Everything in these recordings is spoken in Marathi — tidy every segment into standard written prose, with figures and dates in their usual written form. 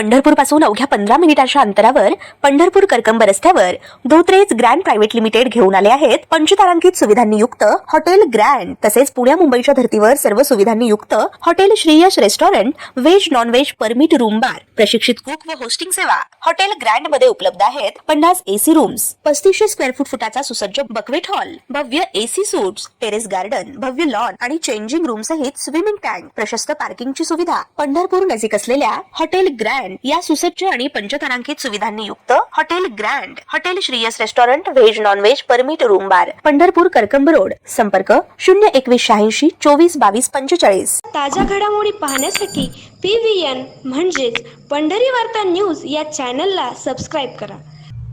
पंढरपूर पासून अवघ्या 15 मिनिटांच्या अंतरावर पंढरपूर करकंब रस्त्यावर धोत्रेज ग्रँड प्रायव्हेट लिमिटेड घेऊन आले आहेत पंचतारांकित सुविधांनी युक्त हॉटेल ग्रँड। तसेच पुण्या मुंबईच्या धर्तीवर सर्व सुविधांनी युक्त hotel Shriyash restaurant, veg non veg permit room bar, प्रशिक्षित कुक व होस्टिंग सेवा हॉटेल ग्रँड मध्ये उपलब्ध आहेत। 50 एसी रूम्स, 3500 स्क्वेअर फुटाचा सुसज्ज बकवेट हॉल, भव्य एसी सूट्स, टेरेस गार्डन, भव्य लॉन आणि चेंजिंग रूम सहित स्विमिंग टँक, प्रशस्त पार्किंगची सुविधा। पंढरपूर नजीक असलेल्या हॉटेल ग्रँड या सुसज्ज आणि पंचतारांकित सुविधांनी युक्त hotel grand, hotel Shriyas restaurant, veg non veg permit room बार, पंढरपूर करकंब रोड। संपर्क 02186 24 22 45। ताज्या घडामोडी पाहण्यासाठी PVN म्हणजेच पंढरी वार्ता न्यूज या चॅनलला सबस्क्राईब करा।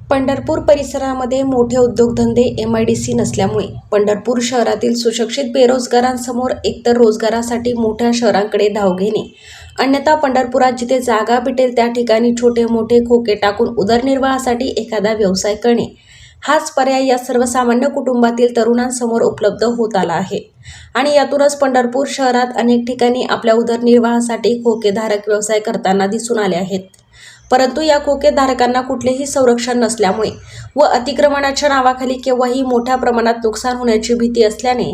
पंढरपूर परिसरामध्ये मोठे उद्योगधंदे MIDC नसल्यामुळे पंढरपूर शहरातील सुशिक्षित बेरोजगारांसमोर एकतर रोजगारासाठी मोठ्या शहरांकडे धाव घेणे, अन्यथा पंढरपुरात जिथे जागा भेटेल त्या ठिकाणी छोटे मोठे खोके टाकून उदरनिर्वाहासाठी एखादा व्यवसाय करणे, हाच पर्याय या सर्वसामान्य कुटुंबातील तरुणांसमोर उपलब्ध होत आला आहे। आणि यातूनच पंढरपूर शहरात अनेक ठिकाणी आपल्या उदरनिर्वाहासाठी खोकेधारक व्यवसाय करताना दिसून आले आहेत। परंतु या खोकेधारकांना कुठलेही संरक्षण नसल्यामुळे व अतिक्रमणाच्या नावाखाली केव्हाही मोठ्या प्रमाणात नुकसान होण्याची भीती असल्याने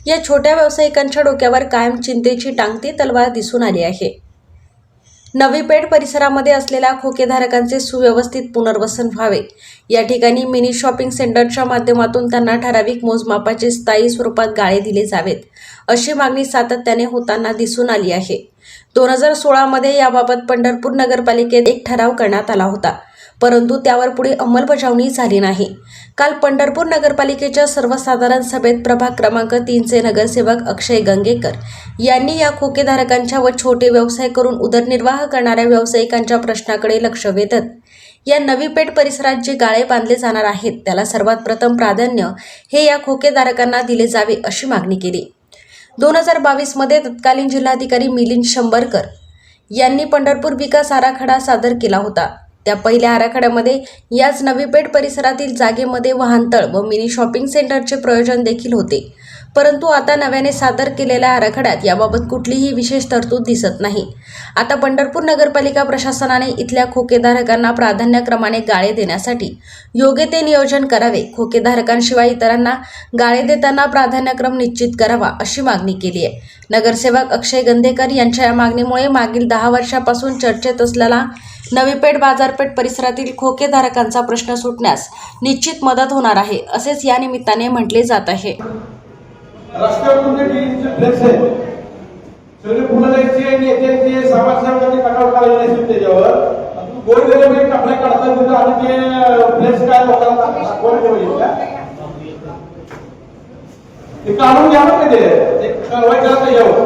या छोट्या व्यावसायिकांच्या डोक्यावर कायम चिंतेची टांगती तलवार दिसून आली आहे। नवी पेठ परिसरामध्ये असलेल्या खोकेधारकांचे सुव्यवस्थित पुनर्वसन व्हावे, या ठिकाणी मिनी शॉपिंग सेंटरच्या माध्यमातून त्यांना ठराविक मोजमापाचे स्थायी स्वरूपात गाळे दिले जावेत, अशी मागणी सातत्याने होताना दिसून आली आहे। 2016 मध्ये याबाबत पंढरपूर नगरपालिकेत एक ठराव करण्यात आला होता, परंतु त्यावर पुढे अंमलबजावणी झाली नाही। काल पंढरपूर नगरपालिकेच्या सर्वसाधारण सभेत प्रभाग क्रमांक 3चे नगरसेवक अक्षय गंगेकर यांनी या खोकेधारकांच्या व छोटे व्यवसाय करून उदरनिर्वाह करणाऱ्या व्यावसायिकांच्या प्रश्नाकडे लक्ष वेधत या नवी पेठ परिसरात जे गाळे बांधले जाणार आहेत त्याला सर्वात प्रथम प्राधान्य हे या खोकेधारकांना दिले जावे, अशी मागणी केली। 2022 मध्ये तत्कालीन जिल्हाधिकारी मिलिंद शंभरकर यांनी पंढरपूर विकास आराखडा सादर केला होता। त्या पहिल्या आराखड्यामध्ये याच नवी पेठ परिसरातील जागेमध्ये वाहनतळ व मिनी शॉपिंग सेंटरचे प्रयोजन देखील होते, परंतु आता नव्याने सादर केलेल्या आराखड्यात याबाबत कुठलीही विशेष तरतूद दिसत नाही। आता पंढरपूर नगरपालिका प्रशासनाने इथल्या खोकेधारकांना प्राधान्यक्रमाने गाळे देण्यासाठी योग्य ते नियोजन करावे, खोकेधारकांशिवाय इतरांना गाळे देताना प्राधान्यक्रम निश्चित करावा, अशी मागणी केली आहे। नगरसेवक अक्षय गंधेकर यांच्या या मागणीमुळे मागील 10 वर्षापासून चर्चेत असलेला नवी पेठ बाजारपेठ परिसरातील खोकेधारकांचा प्रश्न सुटण्यास निश्चित मदत होणार आहे, असेच या निमित्ताने म्हटले जात आहे। रस्त्यावरून जे डीएनचे फ्लेक्स आहे सगळे पुण्याचे नेत्यांचे समाजसेवकांचे कटाव करायला नाही त्याच्यावर गोल गेले आपल्या काढतात तिथं आणि ते फ्लेक्स काय लोकांना दाखवायला ठेवायचे का ते काढून घ्या ना ते कारवाई करता यावं।